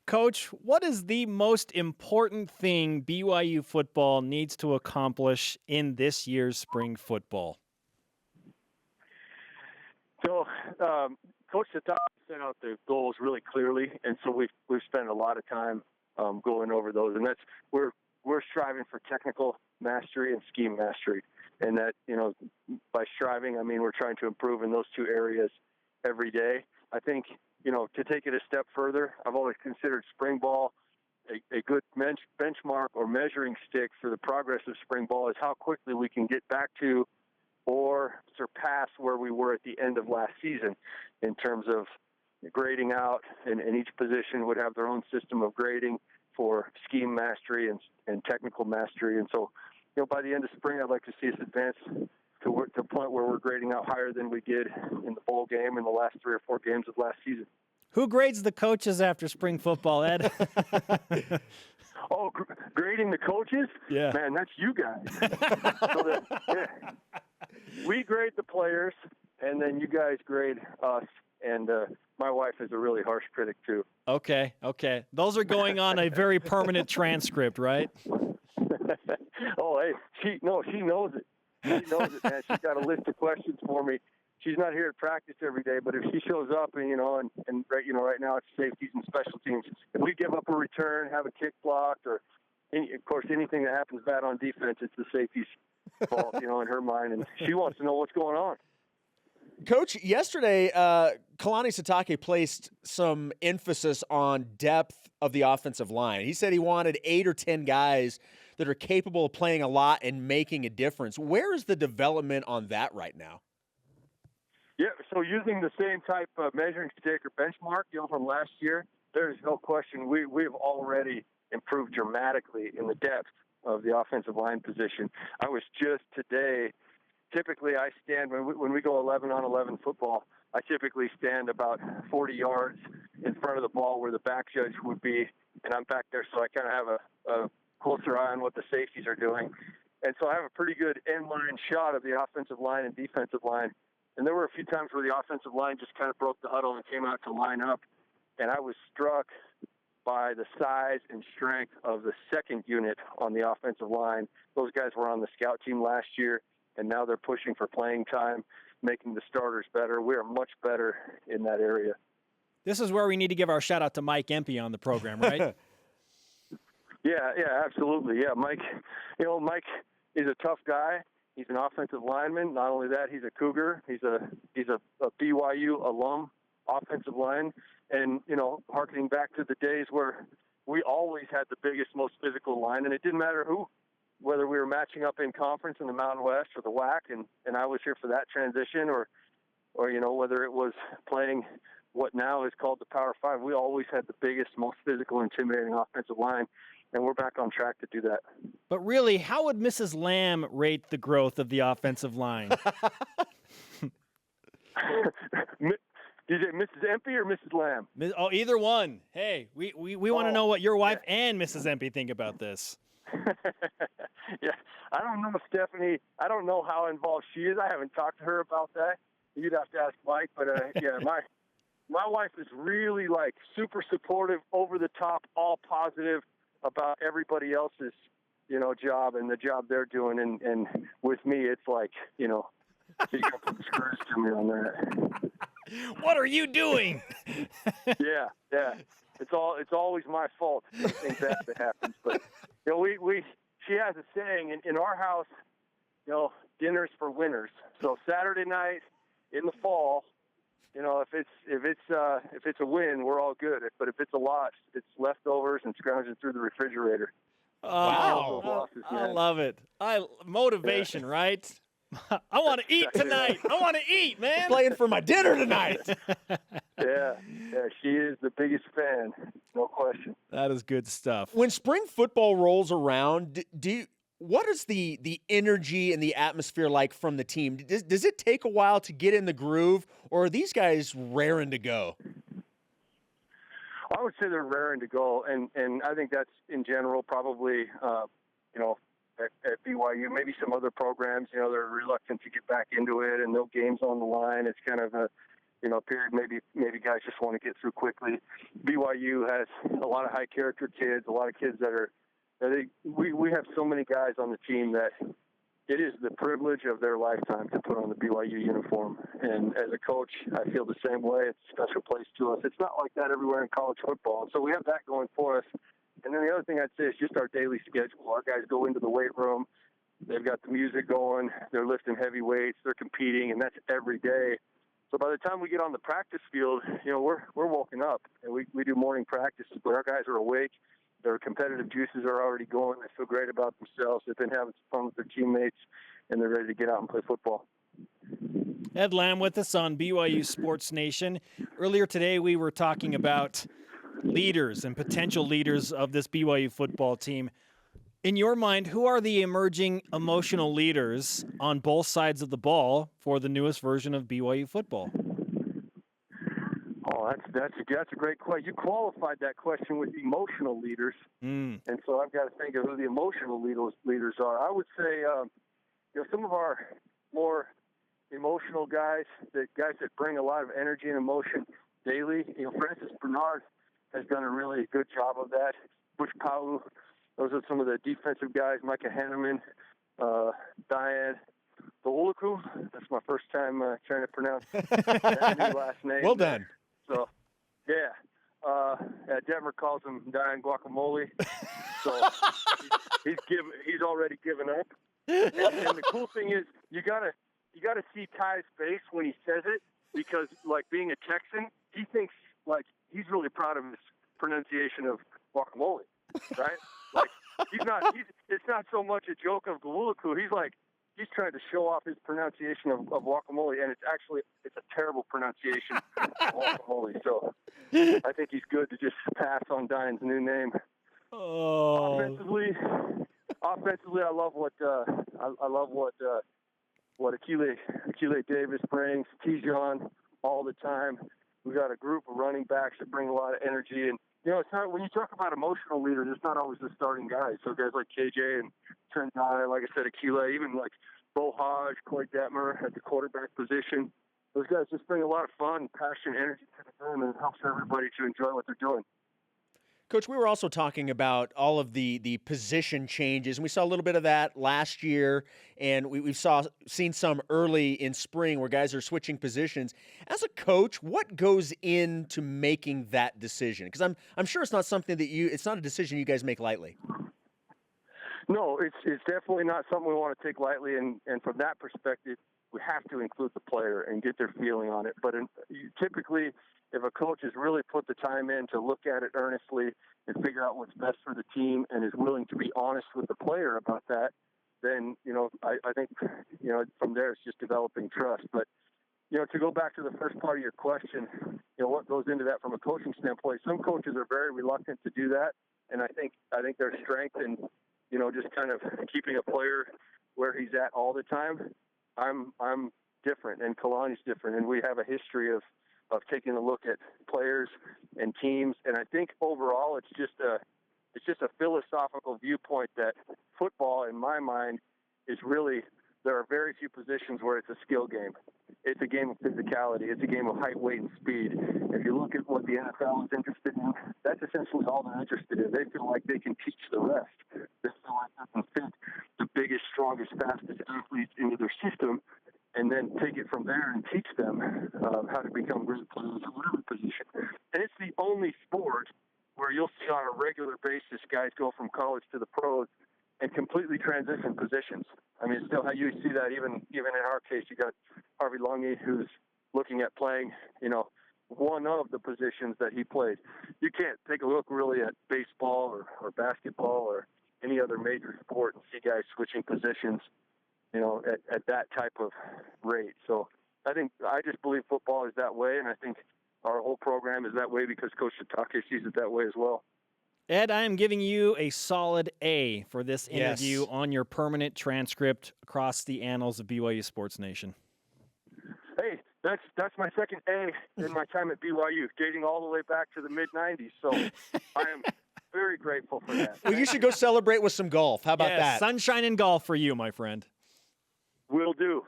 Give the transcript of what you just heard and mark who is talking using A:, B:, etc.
A: Coach, what is the most important thing BYU football needs to accomplish in this year's spring football?
B: So, Coach Satah set out the goals really clearly, and so we've spent a lot of time going over those, and we're striving for technical mastery and scheme mastery, and that by striving I mean we're trying to improve in those two areas every day. I think to take it a step further, I've always considered spring ball a good benchmark or measuring stick for the progress of spring ball is how quickly we can get back to or surpass where we were at the end of last season in terms of grading out, and each position would have their own system of grading for scheme mastery and technical mastery. And so, by the end of spring, I'd like to see us advance to the point where we're grading out higher than we did in the bowl game in the last 3 or 4 games of last season.
A: Who grades the coaches after spring football, Ed?
B: Grading the coaches?
A: Yeah.
B: Man, that's you guys. We grade the players, and then you guys grade us. And my wife is a really harsh critic, too.
A: Okay. Those are going on a very permanent transcript, right?
B: Oh, hey, she knows it. She knows it, man. She's got a list of questions for me. She's not here at practice every day, but if she shows up and right now it's safeties and special teams. If we give up a return, have a kick blocked, or of course anything that happens bad on defense, it's the safety's fault, in her mind, and she wants to know what's going on.
C: Coach, yesterday, Kalani Sitake placed some emphasis on depth of the offensive line. He said he wanted 8 or 10 guys that are capable of playing a lot and making a difference. Where is the development on that right now?
B: Yeah, so using the same type of measuring stick or benchmark, from last year, there's no question we've already improved dramatically in the depth of the offensive line position. I was just today, typically I stand, when we go 11-on-11 football, I typically stand about 40 yards in front of the ball where the back judge would be, and I'm back there so I kind of have a closer eye on what the safeties are doing. And so I have a pretty good end-line shot of the offensive line and defensive line. And there were a few times where the offensive line just kind of broke the huddle and came out to line up. And I was struck by the size and strength of the second unit on the offensive line. Those guys were on the scout team last year, and now they're pushing for playing time, making the starters better. We are much better in that area.
A: This is where we need to give our shout-out to Mike Empey on the program, right?
B: Yeah, absolutely. Yeah, Mike is a tough guy. He's an offensive lineman. Not only that, he's a Cougar. He's a BYU alum, offensive line. And, harkening back to the days where we always had the biggest, most physical line, and it didn't matter who, whether we were matching up in conference in the Mountain West or the WAC, and I was here for that transition, or whether it was playing what now is called the Power 5. We always had the biggest, most physical, intimidating offensive line. And we're back on track to do that.
A: But really, how would Mrs. Lamb rate the growth of the offensive line?
B: Did you say Mrs. Empey or Mrs. Lamb?
A: Oh, either one. Hey, we want to know what your wife and Mrs. Empey think about this.
B: Yeah, I don't know, Stephanie. I don't know how involved she is. I haven't talked to her about that. You'd have to ask Mike. But, my wife is really, super supportive, over the top, all positive about everybody else's, job and the job they're doing. And with me, it's like, she got some screws to me on that.
A: What are you doing?
B: Yeah. It's always my fault. Something bad that happens. But, she has a saying in our house, dinner's for winners. So Saturday night in the fall, if it's a win, we're all good. But if it's a loss, it's leftovers and scrounging through the refrigerator.
A: Wow.
B: Losses,
A: I love it. Motivation, right? I want to eat tonight. I want to eat, man.
C: Playing for my dinner tonight.
B: Yeah, she is the biggest fan, no question.
A: That is good stuff.
C: When spring football rolls around, what is the energy and the atmosphere like from the team? Does it take a while to get in the groove, or are these guys raring to go?
B: I would say they're raring to go, and I think that's in general probably, at BYU, maybe some other programs, they're reluctant to get back into it, and no games on the line. It's kind of period. Maybe guys just want to get through quickly. BYU has a lot of high character kids, a lot of kids we have so many guys on the team that it is the privilege of their lifetime to put on the BYU uniform. And as a coach, I feel the same way. It's a special place to us. It's not like that everywhere in college football. And so we have that going for us. And then the other thing I'd say is just our daily schedule. Our guys go into the weight room. They've got the music going. They're lifting heavy weights. They're competing, and that's every day. So by the time we get on the practice field, we're woken up, and we do morning practices, but our guys are awake. Their competitive juices are already going. They feel great about themselves. They've been having some fun with their teammates, and they're ready to get out and play football.
A: Ed Lamb with us on BYU Sports Nation. Earlier today, we were talking about leaders and potential leaders of this BYU football team. In your mind, who are the emerging emotional leaders on both sides of the ball for the newest version of BYU football?
B: Oh, that's a great question. You qualified that question with emotional leaders, and so I've got to think of who the emotional leaders are. I would say, some of our more emotional guys that bring a lot of energy and emotion daily. Francis Bernard has done a really good job of that. Butch Pau, those are some of the defensive guys. Micah Hanneman, Diane Oluku. That's my first time trying to pronounce that new last name.
C: Well done.
B: So, yeah. Detmer calls him Diane Guacamole. So he's already given up. And the cool thing is, you gotta see Ty's face when he says it, because like being a Texan, he thinks like he's really proud of his pronunciation of guacamole, right? Like it's not so much a joke of Guluku. He's trying to show off his pronunciation of guacamole, and it's a terrible pronunciation of guacamole. So I think he's good to just pass on Diane's new name.
A: Oh.
B: Offensively, I love what Akile Davis brings. Tijon all the time. We got a group of running backs that bring a lot of energy, and it's not, when you talk about emotional leaders, it's not always the starting guys. So guys like KJ and Trent Dye, like I said, Akile, even like Bo Hodge, Coy Detmer at the quarterback position. Those guys just bring a lot of fun, passion, energy to the game, and it helps everybody to enjoy what they're doing.
C: Coach, we were also talking about all of the position changes, and we saw a little bit of that last year, and we've seen some early in spring where guys are switching positions. As a coach, what goes into making that decision? Because I'm sure it's not something it's not a decision you guys make lightly.
B: No, it's definitely not something we want to take lightly, and from that perspective, we have to include the player and get their feeling on it. But typically, if a coach has really put the time in to look at it earnestly and figure out what's best for the team and is willing to be honest with the player about that, then, I think, from there it's just developing trust. But, to go back to the first part of your question, what goes into that from a coaching standpoint, some coaches are very reluctant to do that. And I think their strength in, just kind of keeping a player where he's at all the time. I'm different, and Kalani's different, and we have a history of taking a look at players and teams. And I think overall it's just a philosophical viewpoint that football, in my mind, is really, there are very few positions where it's a skill game. It's a game of physicality. It's a game of height, weight, and speed. If you look at what the NFL is interested in, that's essentially all they're interested in. They feel like they can teach the rest. They feel like they can fit the biggest, strongest, fastest athletes into their system, and then take it from there and teach them how to become great players at whatever position. And it's the only sport where you'll see on a regular basis guys go from college to the pros and completely transition positions. I mean, still how you see that even in our case. You got Harvey Longy, who's looking at playing, one of the positions that he played. You can't take a look really at baseball or basketball or any other major sport and see guys switching positions, at that type of rate. So I just believe football is that way, and I think our whole program is that way because Coach Sitake sees it that way as well.
A: Ed, I am giving you a solid A for this interview
C: Yes.
A: on your permanent transcript across the annals of BYU Sports Nation.
B: Hey, that's my second A in my time at BYU, dating all the way back to the mid-'90s. So I am very grateful for that.
C: Well, you should go celebrate with some golf. How about that?
A: Sunshine and golf for you, my friend.
B: Will do.